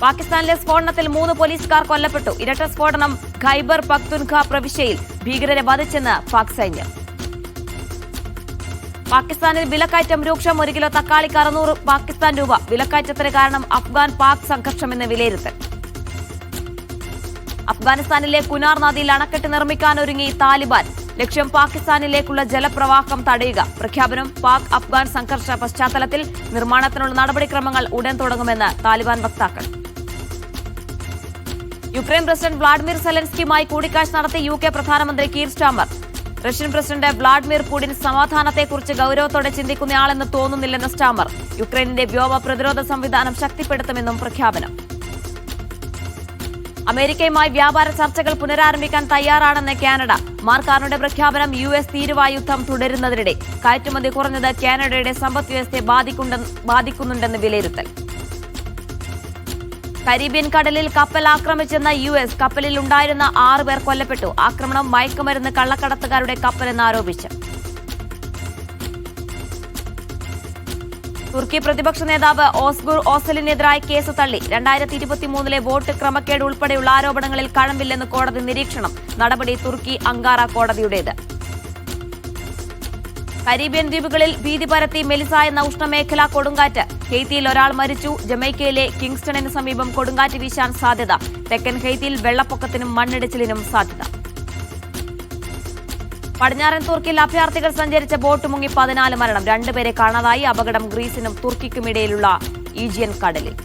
പാകിസ്ഥാനിലെ സ്ഫോടനത്തിൽ 3 പോലീസുകാർ കൊല്ലപ്പെട്ടു. ഇരട്ട സ്ഫോടനം ഖൈബർ പഖ്തുൻഖ പ്രവിശ്യയിൽ. ഭീകരരെ വധിച്ചെന്ന് പാക് സൈന്യം. പാകിസ്ഥാനിൽ വിലക്കയറ്റം രൂക്ഷം. 1 കിലോ തക്കാളിക്ക് 600 പാകിസ്ഥാൻ രൂപ. വിലക്കയറ്റത്തിന് കാരണം അഫ്ഗാൻ പാക് സംഘർഷമെന്ന് വിലയിരുത്തൽ. അഫ്ഗാനിസ്ഥാനിലെ കുനാർ നദിയിൽ അണക്കെട്ട് നിർമ്മിക്കാനൊരുങ്ങി താലിബാൻ. ലക്ഷ്യം പാകിസ്ഥാനിലേക്കുള്ള ജലപ്രവാഹം തടയുക. പ്രഖ്യാപനം പാക് അഫ്ഗാൻ സംഘർഷ പശ്ചാത്തലത്തിൽ. നിർമ്മാണത്തിനുള്ള നടപടിക്രമങ്ങൾ ഉടൻ തുടങ്ങുമെന്ന് താലിബാൻ വക്താക്കൾ. യുക്രൈൻ പ്രസിഡന്റ് വ്ളാഡിമിർ സെലൻസ്കിയുമായി കൂടിക്കാഴ്ച നടത്തി UK പ്രധാനമന്ത്രി Keir Starmer. Russian president Vladimir Putin സമാധാനത്തെക്കുറിച്ച് ഗൌരവത്തോടെ ചിന്തിക്കുന്നയാളെന്ന് തോന്നുന്നില്ലെന്ന് സ്റ്റാർമർ. യുക്രൈനിന്റെ വ്യോമ പ്രതിരോധ സംവിധാനം ശക്തിപ്പെടുത്തുമെന്നും പ്രഖ്യാപനം. അമേരിക്കയുമായി വ്യാപാര ചർച്ചകൾ പുനരാരംഭിക്കാൻ തയ്യാറാണെന്ന് കാനഡ. മാർക്കാർണയുടെ പ്രഖ്യാപനം US തീരുവ യുദ്ധം തുടരുന്നതിനിടെ. കയറ്റുമതി കുറഞ്ഞത് കാനഡയുടെ സമ്പദ് വ്യവസ്ഥയെ ബാധിക്കുന്നുണ്ടെന്ന് വിലയിരുത്തൽ. കരീബിയൻ കടലിൽ കപ്പൽ ആക്രമിച്ചെന്ന US. കപ്പലിൽ ഉണ്ടായിരുന്ന 6 പേർ കൊല്ലപ്പെട്ടു. ആക്രമണം മയക്കുമരുന്ന് കള്ളക്കടത്തുകാരുടെ കപ്പലെന്ന് ആരോപിച്ച്. തുർക്കി പ്രതിപക്ഷ നേതാവ് ഓസ്ഗുർ ഓസലിനെതിരായ കേസ് തള്ളി. 2023 വോട്ട് ക്രമക്കേട് ഉൾപ്പെടെയുള്ള ആരോപണങ്ങളിൽ കഴമ്പില്ലെന്ന് കോടതി നിരീക്ഷണം. നടപടി തുർക്കി അങ്കാറ കോടതിയുടേത്. കരീബിയൻ ദ്വീപുകളിൽ ഭീതി പരത്തി മെലിസ എന്ന ഉഷ്ണമേഖലാ കൊടുങ്കാറ്റ്. ഹെയ്ത്തിയിൽ ഒരാൾ മരിച്ചു. ജമൈക്കയിലെ കിങ്സ്റ്റണിന് സമീപം കൊടുങ്കാറ്റ് വീശാൻ സാധ്യത. തെക്കൻ ഹെയ്ത്തിയിൽ വെള്ളപ്പൊക്കത്തിനും മണ്ണിടിച്ചിലിനും സാധ്യത. പടിഞ്ഞാറൻ തുർക്കിയിൽ അഭയാർത്ഥികൾ സഞ്ചരിച്ച ബോട്ട് മുങ്ങി 14 മരണം. 2 പേരെ കാണാതായി. അപകടം ഗ്രീസിനും തുർക്കിക്കുമിടയിലുള്ള ഈജിയൻ കടലിൽ.